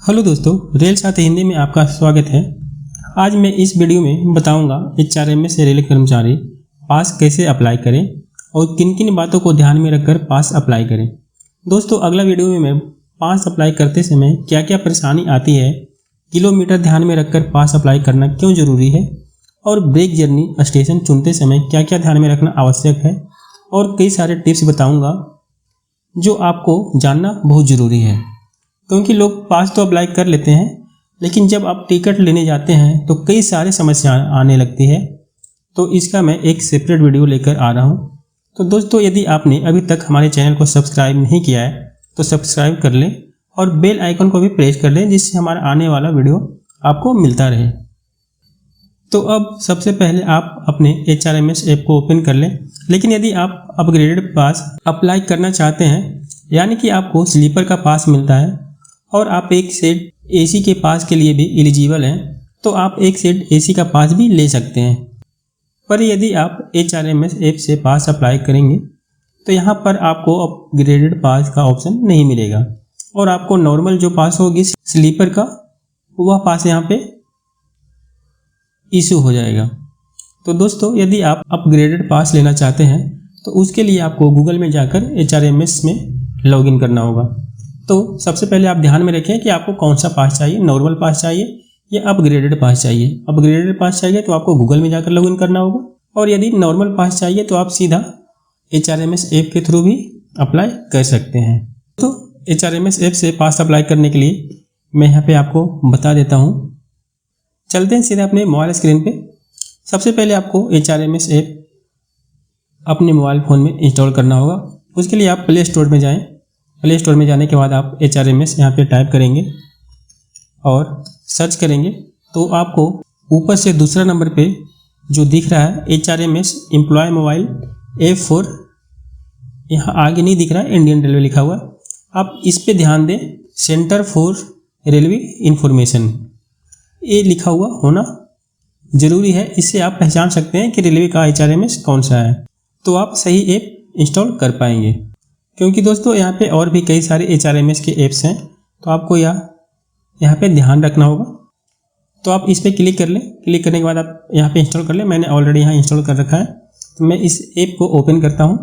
Hello दोस्तों, rail साथी हिंदी में आपका स्वागत है। आज मैं इस वीडियो में बताऊंगा HRMS रेल कर्मचारी पास कैसे अप्लाई करें और किन किन बातों को ध्यान में रखकर पास अप्लाई करें। दोस्तों, अगला वीडियो में मैं पास अप्लाई करते समय क्या क्या परेशानी आती है, किलोमीटर ध्यान में रखकर पास अप्लाई करना क्यों ज़रूरी है और ब्रेक जर्नी स्टेशन चुनते समय क्या क्या ध्यान में रखना आवश्यक है और कई सारे टिप्स बताऊँगा जो आपको जानना बहुत ज़रूरी है। क्योंकि लोग पास तो अप्लाई कर लेते हैं, लेकिन जब आप टिकट लेने जाते हैं तो कई सारी समस्याएं आने लगती है। तो इसका मैं एक सेपरेट वीडियो लेकर आ रहा हूं। तो दोस्तों, यदि आपने अभी तक हमारे चैनल को सब्सक्राइब नहीं किया है तो सब्सक्राइब कर लें और बेल आइकन को भी प्रेस कर लें, जिससे हमारा आने वाला वीडियो आपको मिलता रहे। तो अब सबसे पहले आप अपने HRMS ऐप को ओपन कर लें। लेकिन यदि आप अपग्रेडेड पास अप्लाई करना चाहते हैं, यानी कि आपको स्लीपर का पास मिलता है और आप एक सेट AC के पास के लिए भी एलिजिबल हैं, तो आप एक सेट AC का पास भी ले सकते हैं। पर यदि आप HRMS ऐप से पास अप्लाई करेंगे तो यहाँ पर आपको अपग्रेडेड पास का ऑप्शन नहीं मिलेगा और आपको नॉर्मल जो पास होगी स्लीपर का, वह पास यहाँ पे इशू हो जाएगा। तो दोस्तों, यदि आप अपग्रेडेड पास लेना चाहते हैं तो उसके लिए आपको गूगल में जाकर HRMS में लॉगिन करना होगा। तो सबसे पहले आप ध्यान में रखें कि आपको कौन सा पास चाहिए, नॉर्मल पास चाहिए या अपग्रेडेड पास चाहिए। अपग्रेडेड पास चाहिए तो आपको गूगल में जाकर लॉगिन करना होगा, और यदि नॉर्मल पास चाहिए तो आप सीधा HRMS ऐप के थ्रू भी अप्लाई कर सकते हैं। तो HRMS ऐप से पास अप्लाई करने के लिए मैं यहाँ पे आपको बता देता हूँ। चलते हैं सीधा अपने मोबाइल स्क्रीन पे। सबसे पहले आपको HRMS ऐप अपने मोबाइल फ़ोन में इंस्टॉल करना होगा। उसके लिए आप प्ले स्टोर में जाएँ। प्ले स्टोर में जाने के बाद आप HRMS यहाँ पे टाइप करेंगे और सर्च करेंगे तो आपको ऊपर से दूसरा नंबर पे जो दिख रहा है HRMS employee mobile app for, यहाँ आगे नहीं दिख रहा है, इंडियन रेलवे लिखा हुआ। आप इस पे ध्यान दें, सेंटर फॉर रेलवे इंफॉर्मेशन ये लिखा हुआ होना ज़रूरी है। इससे आप पहचान सकते हैं कि रेलवे का HRMS कौन सा है, तो आप सही ऐप इंस्टॉल कर पाएंगे। क्योंकि दोस्तों, यहाँ पे और भी कई सारे HRMS के ऐप्स हैं, तो आपको यहाँ पे ध्यान रखना होगा। तो आप इस पर क्लिक कर लें। क्लिक करने के बाद आप यहाँ पे इंस्टॉल कर लें। मैंने ऑलरेडी यहाँ इंस्टॉल कर रखा है, तो मैं इस ऐप को ओपन करता हूँ।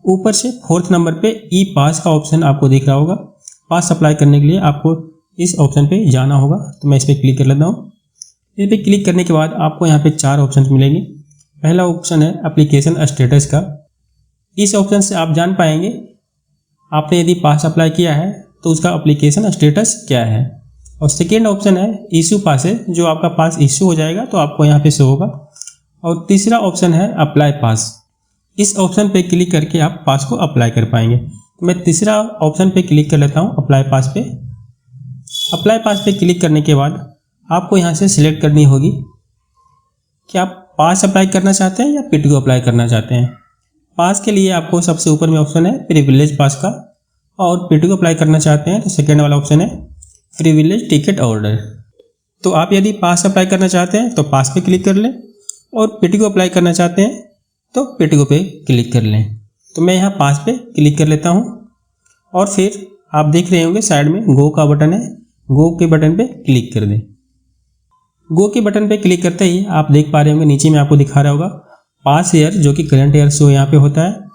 ऊपर से 4th नंबर पे ई पास का ऑप्शन आपको दिख रहा होगा। पास अप्लाई करने के लिए आपको इस ऑप्शन पे जाना होगा, तो मैं इस पर क्लिक कर लेता हूँ। इस पर क्लिक करने के बाद आपको यहाँ पे 4 ऑप्शन मिलेंगे। पहला ऑप्शन है एप्लीकेशन स्टेटस का। इस ऑप्शन से आप जान पाएंगे आपने यदि पास अप्लाई किया है तो उसका एप्लीकेशन स्टेटस क्या है। और सेकेंड ऑप्शन है इशू पास है, जो आपका पास इशू हो जाएगा तो आपको यहाँ पे शो होगा। और तीसरा ऑप्शन है अप्लाई पास। इस ऑप्शन पे क्लिक करके आप पास को अप्लाई कर पाएंगे। तो मैं तीसरा ऑप्शन पे क्लिक कर लेता हूँ, अप्लाई पास पे। अप्लाई पास पे क्लिक करने के बाद आपको यहाँ से सिलेक्ट करनी होगी कि आप पास अप्लाई करना चाहते हैं या PTO अप्लाई करना चाहते हैं। पास के लिए आपको सबसे ऊपर में ऑप्शन है प्रिविलेज पास का, और PTO अप्लाई करना चाहते हैं तो सेकेंड वाला ऑप्शन है प्रिविलेज टिकट ऑर्डर। तो आप यदि पास अप्लाई करना चाहते हैं तो पास पे क्लिक कर लें, और PTO अप्लाई करना चाहते हैं तो PTO पे क्लिक कर लें। तो मैं यहाँ पास पे क्लिक कर लेता हूँ, और फिर आप देख रहे होंगे साइड में गो का बटन है, गो के बटन पे क्लिक कर दें। गो के बटन पे क्लिक करते ही आप देख पा रहे होंगे नीचे में आपको दिखा रहा होगा पास ईयर, जो कि करंट ईयर शो यहाँ पे होता है।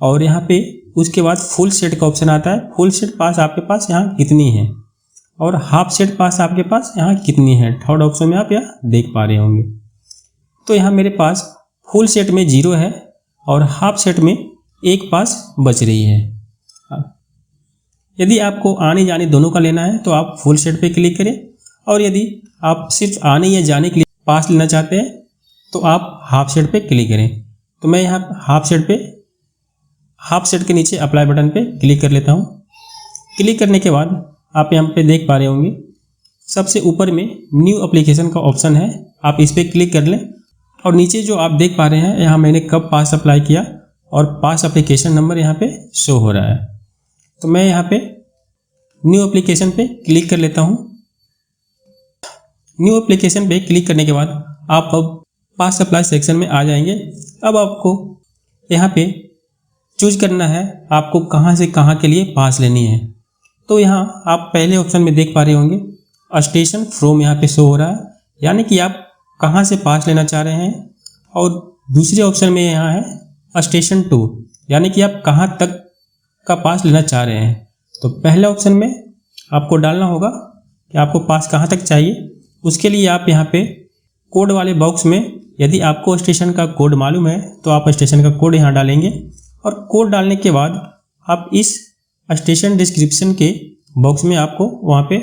और यहाँ पे उसके बाद फुल सेट का ऑप्शन आता है। फुल सेट पास आपके पास यहाँ कितनी है, और हाफ सेट पास आपके पास यहाँ कितनी है, थर्ड ऑप्शन में आप यहाँ देख पा रहे होंगे। तो यहाँ मेरे पास फुल सेट में 0 है और हाफ सेट में 1 पास बच रही है। यदि आपको आने जाने दोनों का लेना है तो आप फुल सेट पे क्लिक करें, और यदि आप सिर्फ आने या जाने के लिए पास लेना चाहते हैं तो आप हाफ सेट पे क्लिक करें। तो मैं यहाँ हाफ सेट के नीचे अप्लाई बटन पे क्लिक कर लेता हूँ। क्लिक करने के बाद आप यहाँ पे देख पा रहे होंगे सबसे ऊपर में न्यू एप्लीकेशन का ऑप्शन है, आप इस पर क्लिक कर लें। और नीचे जो आप देख पा रहे हैं यहाँ मैंने कब पास अप्लाई किया और पास एप्लीकेशन नंबर यहाँ पे शो हो रहा है। तो मैं यहाँ पे न्यू एप्लीकेशन पे क्लिक कर लेता हूँ। न्यू एप्लीकेशन पे क्लिक करने के बाद आप अब पास अप्लाई सेक्शन में आ जाएंगे। अब आपको यहाँ पे चूज करना है आपको कहाँ से कहाँ के लिए पास लेनी है। तो यहाँ आप पहले ऑप्शन में देख पा रहे होंगे स्टेशन फ्रॉम यहाँ पे शो हो रहा है, यानी कि आप कहाँ से पास लेना चाह रहे हैं। और दूसरे ऑप्शन में यहाँ है स्टेशन टू, यानी कि आप कहाँ तक का पास लेना चाह रहे हैं। तो पहले ऑप्शन में आपको डालना होगा कि आपको पास कहाँ तक चाहिए। उसके लिए आप यहाँ पे कोड वाले बॉक्स में यदि आपको स्टेशन का कोड मालूम है तो आप स्टेशन का कोड यहाँ डालेंगे, और कोड डालने के बाद आप इस स्टेशन डिस्क्रिप्शन के बॉक्स में आपको वहाँ पे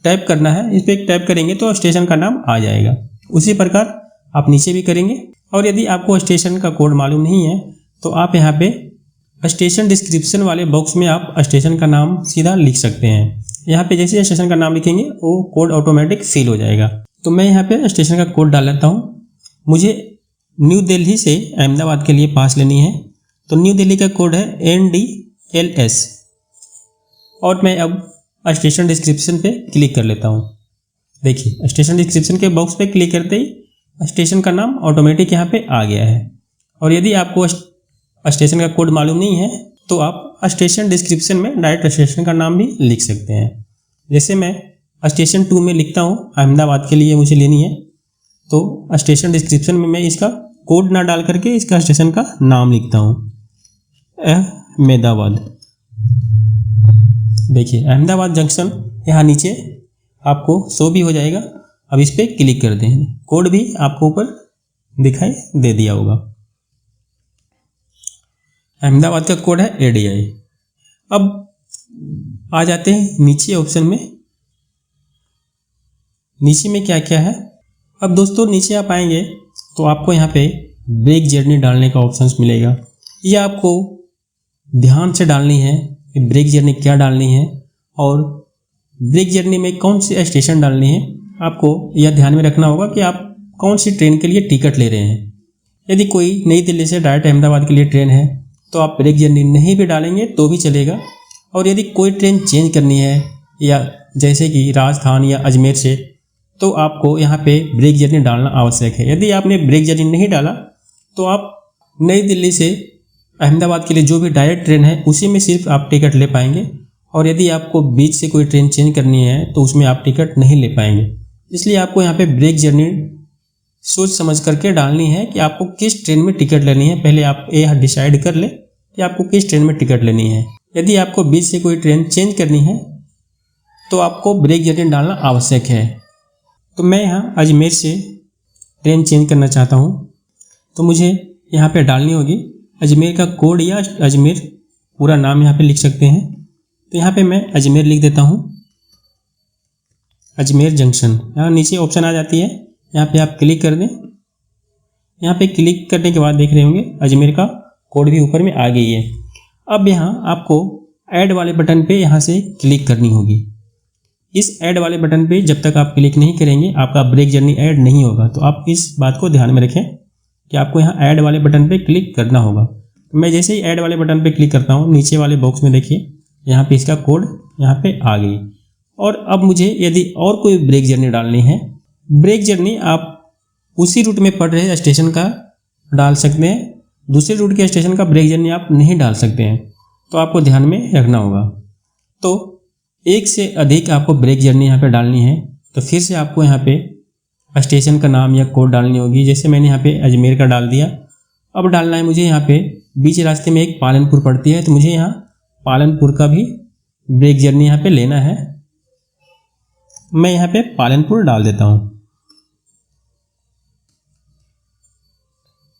टाइप करना है। इस पर टाइप करेंगे तो स्टेशन का नाम आ जाएगा। उसी प्रकार आप नीचे भी करेंगे, और यदि आपको स्टेशन का कोड मालूम नहीं है तो आप यहाँ पे स्टेशन डिस्क्रिप्शन वाले बॉक्स में आप स्टेशन का नाम सीधा लिख सकते हैं। यहाँ पे जैसे स्टेशन का नाम लिखेंगे वो कोड ऑटोमेटिक फिल हो जाएगा। तो मैं यहाँ पे स्टेशन का कोड डाल लेता हूँ। मुझे न्यू दिल्ली से अहमदाबाद के लिए पास लेनी है, तो न्यू दिल्ली का कोड है NDLS, और मैं अब स्टेशन डिस्क्रिप्शन पे क्लिक कर लेता हूँ। देखिए स्टेशन डिस्क्रिप्शन के बॉक्स पे क्लिक करते ही स्टेशन का नाम ऑटोमेटिक यहाँ पे आ गया है। और यदि आपको स्टेशन का कोड मालूम नहीं है तो आप स्टेशन डिस्क्रिप्शन में डायरेक्ट स्टेशन का नाम भी लिख सकते हैं। जैसे मैं स्टेशन 2 में लिखता हूँ, अहमदाबाद के लिए मुझे लेनी है, तो स्टेशन डिस्क्रिप्शन में मैं इसका कोड ना डाल करके इसका स्टेशन का नाम लिखता हूँ अहमदाबाद। देखिए अहमदाबाद जंक्शन यहाँ नीचे आपको शो भी हो जाएगा। अब इस पर क्लिक कर दें, कोड भी आपको ऊपर दिखाई दे दिया होगा। अहमदाबाद का कोड है ADI। अब आ जाते हैं नीचे ऑप्शन में। नीचे में क्या क्या है, अब दोस्तों नीचे आप आएंगे तो आपको यहाँ पे ब्रेक जर्नी डालने का ऑप्शन मिलेगा। ये आपको ध्यान से डालनी है कि ब्रेक जर्नी क्या डालनी है और ब्रेक जर्नी में कौन सी स्टेशन डालनी है। आपको यह ध्यान में रखना होगा कि आप कौन सी ट्रेन के लिए टिकट ले रहे हैं। यदि कोई नई दिल्ली से डायरेक्ट अहमदाबाद के लिए ट्रेन है तो आप ब्रेक जर्नी नहीं भी डालेंगे तो भी चलेगा। और यदि कोई ट्रेन चेंज करनी है या जैसे कि राजस्थान या अजमेर से, तो आपको यहाँ पे ब्रेक जर्नी डालना आवश्यक है। यदि आपने ब्रेक जर्नी नहीं डाला तो आप नई दिल्ली से अहमदाबाद के लिए जो भी डायरेक्ट ट्रेन है उसी में सिर्फ आप टिकट ले पाएंगे। और यदि आपको बीच से कोई ट्रेन चेंज करनी है तो उसमें आप टिकट नहीं ले पाएंगे। इसलिए आपको यहाँ पे ब्रेक जर्नी सोच समझ करके डालनी है कि आपको किस ट्रेन में टिकट लेनी है। पहले आप ये डिसाइड कर ले कि आपको किस ट्रेन में टिकट लेनी है। यदि आपको बीच से कोई ट्रेन चेंज करनी है तो आपको ब्रेक जर्नी डालना आवश्यक है। तो मैं यहाँ अजमेर से ट्रेन चेंज करना चाहता हूँ, तो मुझे यहाँ पे डालनी होगी अजमेर का कोड या अजमेर पूरा नाम यहाँ पे लिख सकते हैं। तो यहाँ पे मैं अजमेर लिख देता हूँ, अजमेर जंक्शन। यहाँ नीचे ऑप्शन आ जाती है, यहाँ पे आप क्लिक कर दें। यहाँ पे क्लिक करने के बाद देख रहे होंगे अजमेर का कोड भी ऊपर में आ गई है। अब यहाँ आपको ऐड वाले बटन पे यहाँ से क्लिक करनी होगी। इस ऐड वाले बटन पे जब तक आप क्लिक नहीं करेंगे आपका ब्रेक जर्नी ऐड नहीं होगा। तो आप इस बात को ध्यान में रखें कि आपको यहाँ ऐड वाले बटन पे क्लिक करना होगा। तो मैं जैसे ही ऐड वाले बटन पे क्लिक करता हूँ, नीचे वाले बॉक्स में देखिए यहाँ पे इसका कोड यहाँ पे आ गई। और अब मुझे यदि और कोई ब्रेक जर्नी डालनी है, ब्रेक जर्नी आप उसी रूट में पड़ रहे स्टेशन का डाल सकते हैं, दूसरे रूट के स्टेशन का ब्रेक जर्नी आप नहीं डाल सकते हैं। तो आपको ध्यान में रखना होगा। तो एक से अधिक आपको ब्रेक जर्नी यहाँ पे डालनी है, तो फिर से आपको यहाँ पे स्टेशन का नाम या कोड डालनी होगी। जैसे मैंने यहाँ पे अजमेर का डाल दिया। अब डालना है मुझे यहाँ पे बीच रास्ते में एक पालनपुर पड़ती है, तो मुझे यहाँ पालनपुर का भी ब्रेक जर्नी यहाँ पे लेना है। मैं यहाँ पे पालनपुर डाल देता हूँ।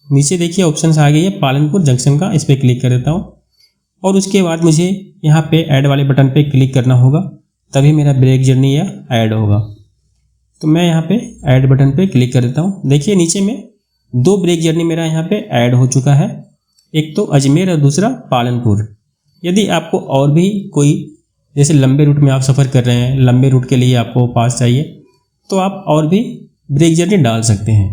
नीचे देखिए ऑप्शन आ गई है पालनपुर जंक्शन का, इस पर क्लिक कर देता हूँ। और उसके बाद मुझे यहाँ पे ऐड वाले बटन पे क्लिक करना होगा, तभी मेरा ब्रेक जर्नी या ऐड होगा। तो मैं यहाँ पे ऐड बटन पे क्लिक कर देता हूँ। देखिए नीचे में 2 ब्रेक जर्नी मेरा यहाँ पे ऐड हो चुका है, एक तो अजमेर और दूसरा पालनपुर। यदि आपको और भी कोई जैसे लंबे रूट में आप सफ़र कर रहे हैं, लंबे रूट के लिए आपको पास चाहिए, तो आप और भी ब्रेक जर्नी डाल सकते हैं।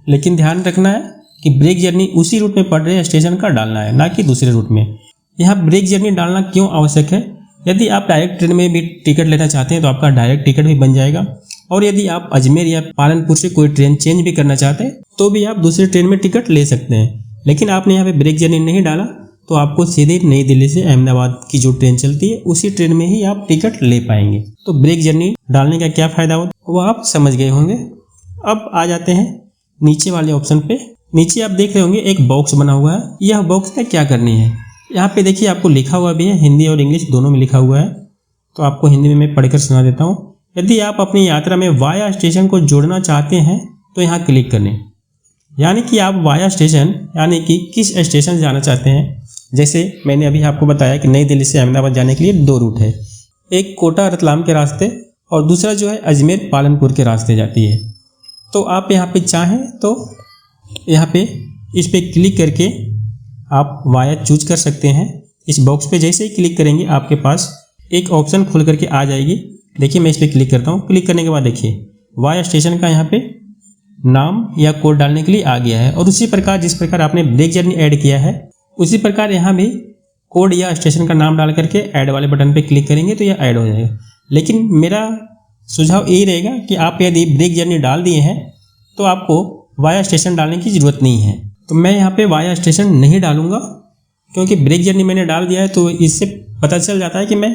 लेकिन ध्यान रखना है कि ब्रेक जर्नी उसी रूट में पड़ रहे स्टेशन का डालना है, ना कि दूसरे रूट में। यहाँ ब्रेक जर्नी डालना क्यों आवश्यक है? यदि आप डायरेक्ट ट्रेन में भी टिकट लेना चाहते हैं तो आपका डायरेक्ट टिकट भी बन जाएगा। और यदि आप अजमेर या पालनपुर से कोई ट्रेन चेंज भी करना चाहते हैं तो भी आप दूसरे ट्रेन में टिकट ले सकते हैं। लेकिन आपने यहाँ पे ब्रेक जर्नी नहीं डाला तो आपको सीधे नई दिल्ली से अहमदाबाद की जो ट्रेन चलती है उसी ट्रेन में ही आप टिकट ले पाएंगे। तो ब्रेक जर्नी डालने का क्या फ़ायदा होता है वो आप समझ गए होंगे। अब आ जाते हैं नीचे वाले ऑप्शन पे। नीचे आप देख रहे होंगे एक बॉक्स बना हुआ है। यह बॉक्स में क्या करनी है, यहाँ पे देखिए आपको लिखा हुआ भी है, हिंदी और इंग्लिश दोनों में लिखा हुआ है। तो आपको हिंदी में मैं पढ़कर सुना देता हूँ। यदि आप अपनी यात्रा में वाया स्टेशन को जोड़ना चाहते हैं तो यहाँ क्लिक करें। यानी कि आप वाया स्टेशन यानी कि किस स्टेशन जाना चाहते हैं। जैसे मैंने अभी आपको बताया कि नई दिल्ली से अहमदाबाद जाने के लिए 2 रूट है, एक कोटा रतलाम के रास्ते और दूसरा जो है अजमेर पालनपुर के रास्ते जाती है। तो आप यहाँ पे चाहें तो यहाँ पे इस पर क्लिक करके आप वाया चूज कर सकते हैं। इस बॉक्स पे जैसे ही क्लिक करेंगे आपके पास एक ऑप्शन खुल करके आ जाएगी। देखिए मैं इस पर क्लिक करता हूँ। क्लिक करने के बाद देखिए वाया स्टेशन का यहाँ पे नाम या कोड डालने के लिए आ गया है। और उसी प्रकार जिस प्रकार आपने ब्रेक जर्नी ऐड किया है उसी प्रकार यहाँ भी कोड या स्टेशन का नाम डाल करके ऐड वाले बटन पे क्लिक करेंगे तो यह ऐड हो जाएगा। लेकिन मेरा सुझाव यही रहेगा कि आप यदि ब्रेक जर्नी डाल दिए हैं तो आपको वाया स्टेशन डालने की ज़रूरत नहीं है। तो मैं यहाँ पे वाया स्टेशन नहीं डालूँगा क्योंकि ब्रेक जर्नी मैंने डाल दिया है। तो इससे पता चल जाता है कि मैं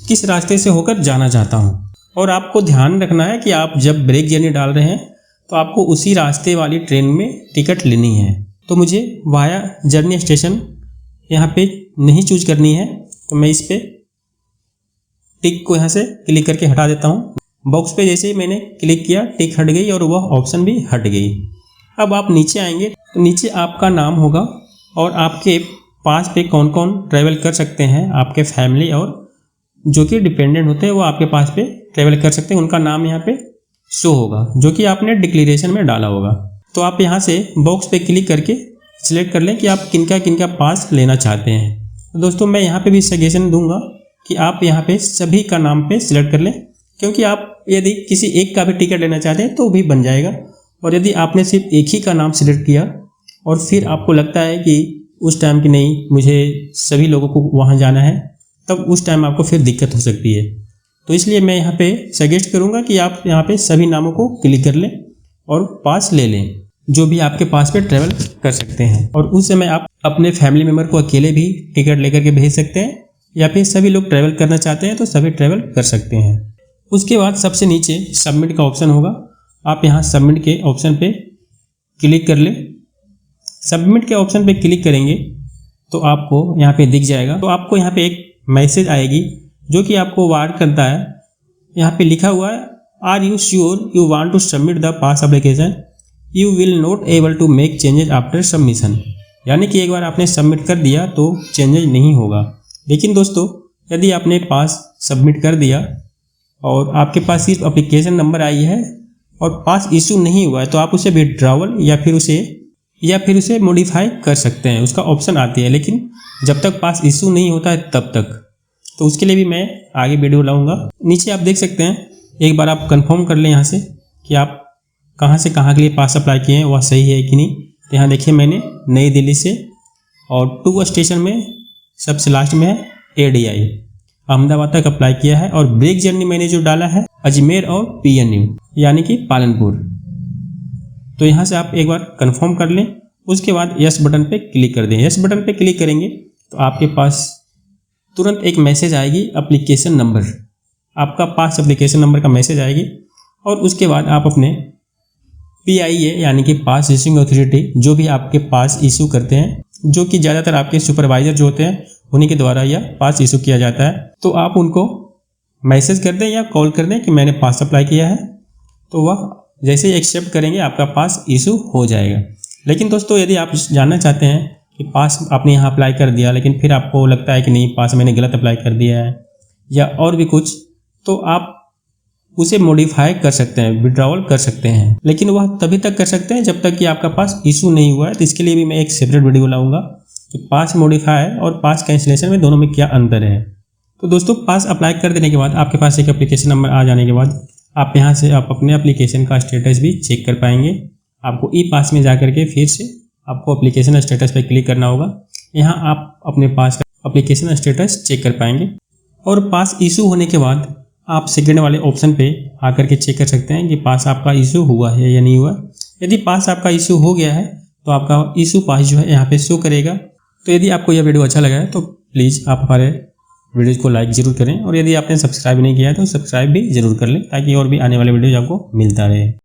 किस रास्ते से होकर जाना चाहता हूँ। और आपको ध्यान रखना है कि आप जब ब्रेक जर्नी डाल रहे हैं तो आपको उसी रास्ते वाली ट्रेन में टिकट लेनी है। तो मुझे वाया जर्नी स्टेशन यहाँ पे नहीं चूज करनी है। तो मैं इस पर टिक को यहाँ से क्लिक करके हटा देता हूँ। बॉक्स पे जैसे ही मैंने क्लिक किया टिक हट गई और वह ऑप्शन भी हट गई। अब आप नीचे आएंगे तो नीचे आपका नाम होगा और आपके पास पे कौन कौन ट्रैवल कर सकते हैं। आपके फैमिली और जो कि डिपेंडेंट होते हैं वो आपके पास पे ट्रैवल कर सकते हैं, उनका नाम यहाँ पे शो होगा जो कि आपने डिक्लेरेशन में डाला होगा। तो आप यहाँ से बॉक्स पे क्लिक करके सिलेक्ट कर लें कि आप किनका पास लेना चाहते हैं। तो दोस्तों मैं यहाँ पे भी सजेशन दूंगा कि आप यहाँ पे सभी का नाम पे सिलेक्ट कर लें, क्योंकि आप यदि किसी एक का भी टिकट लेना चाहते हैं तो भी बन जाएगा। और यदि आपने सिर्फ एक ही का नाम सिलेक्ट किया और फिर आपको लगता है कि उस टाइम की नहीं मुझे सभी लोगों को वहाँ जाना है, तब उस टाइम आपको फिर दिक्कत हो सकती है। तो इसलिए मैं यहाँ पे सजेस्ट करूँगा कि आप यहाँ पे सभी नामों को क्लिक कर लें और पास ले लें जो भी आपके पास पे ट्रैवल कर सकते हैं। और उस समय आप अपने फैमिली मेम्बर को अकेले भी टिकट लेकर के भेज सकते हैं या फिर सभी लोग ट्रैवल करना चाहते हैं तो सभी ट्रैवल कर सकते हैं। उसके बाद सबसे नीचे सबमिट का ऑप्शन होगा। आप यहाँ सबमिट के ऑप्शन पे क्लिक कर लें। सबमिट के ऑप्शन पे क्लिक करेंगे तो आपको यहाँ पे दिख जाएगा। तो आपको यहाँ पे एक मैसेज आएगी जो कि आपको वार्न करता है। यहाँ पे लिखा हुआ है are you sure you want to submit the pass application, you will not able to make changes after submission. यानी कि एक बार आपने सबमिट कर दिया तो चेंजेस नहीं होगा। लेकिन दोस्तों यदि आपने पास सबमिट कर दिया और आपके पास सिर्फ एप्लीकेशन नंबर आई है और पास इशू नहीं हुआ है तो आप उसे विड्रॉवल या फिर उसे मॉडिफाई कर सकते हैं, उसका ऑप्शन आती है। लेकिन जब तक पास इशू नहीं होता है तब तक, तो उसके लिए भी मैं आगे वीडियो लाऊंगा। नीचे आप देख सकते हैं, एक बार आप कंफर्म कर लें यहाँ से कि आप कहाँ से कहाँ के लिए पास अप्लाई किए हैं वह सही है कि नहीं। तो यहाँ देखिए मैंने नई दिल्ली से और 2 स्टेशन में सबसे लास्ट में है ADI अहमदाबाद तक अप्लाई किया है। और ब्रेक जर्नी मैंने जो डाला है अजमेर और PNU यानी कि पालनपुर। तो यहाँ से आप एक बार कंफर्म कर लें। उसके बाद यस बटन पे क्लिक कर दें। यस बटन पे क्लिक करेंगे तो आपके पास तुरंत एक मैसेज आएगी एप्लीकेशन नंबर, आपका पास एप्लीकेशन नंबर का मैसेज आएगी। और उसके बाद आप अपने PIA यानी कि पास इशूइंग अथॉरिटी जो भी आपके पास इशू करते हैं, जो कि ज़्यादातर आपके सुपरवाइजर जो होते हैं उन्हीं के द्वारा यह पास इशू किया जाता है, तो आप उनको मैसेज कर दें या कॉल कर दें कि मैंने पास अप्लाई किया है। तो वह जैसे ही एक्सेप्ट करेंगे आपका पास इशू हो जाएगा। लेकिन दोस्तों यदि आप जानना चाहते हैं कि पास आपने यहाँ अप्लाई कर दिया लेकिन फिर आपको लगता है कि नहीं पास मैंने गलत अप्लाई कर दिया है या और भी कुछ, तो आप उसे मॉडिफाई कर सकते हैं, विड्रॉवल कर सकते हैं। लेकिन वह तभी तक कर सकते हैं जब तक कि आपका पास इशू नहीं हुआ है। तो इसके लिए भी मैं एक सेपरेट वीडियो लाऊंगा कि पास मॉडिफाई और पास कैंसिलेशन में दोनों में क्या अंतर है। तो दोस्तों पास अप्लाई कर देने के बाद आपके पास एक एप्लीकेशन नंबर आ जाने के बाद आप यहाँ से आप अपने एप्लीकेशन का स्टेटस भी चेक कर पाएंगे। आपको ई पास में जाकर के फिर से आपको एप्लीकेशन स्टेटस पर क्लिक करना होगा। यहाँ आप अपने पास का एप्लीकेशन स्टेटस चेक कर पाएंगे। और पास इशू होने के बाद आप सेकेंड वाले ऑप्शन पे आकर के चेक कर सकते हैं कि पास आपका इशू हुआ है या नहीं हुआ। यदि पास आपका इशू हो गया है तो आपका इशू पास जो है यहाँ पे शो करेगा तो यदि आपको यह वीडियो अच्छा लगा है तो प्लीज़ आप हमारे वीडियोज़ को लाइक ज़रूर करें और यदि आपने सब्सक्राइब नहीं किया है तो सब्सक्राइब भी ज़रूर कर लें ताकि और भी आने वाले वीडियोज़ आपको मिलता रहे।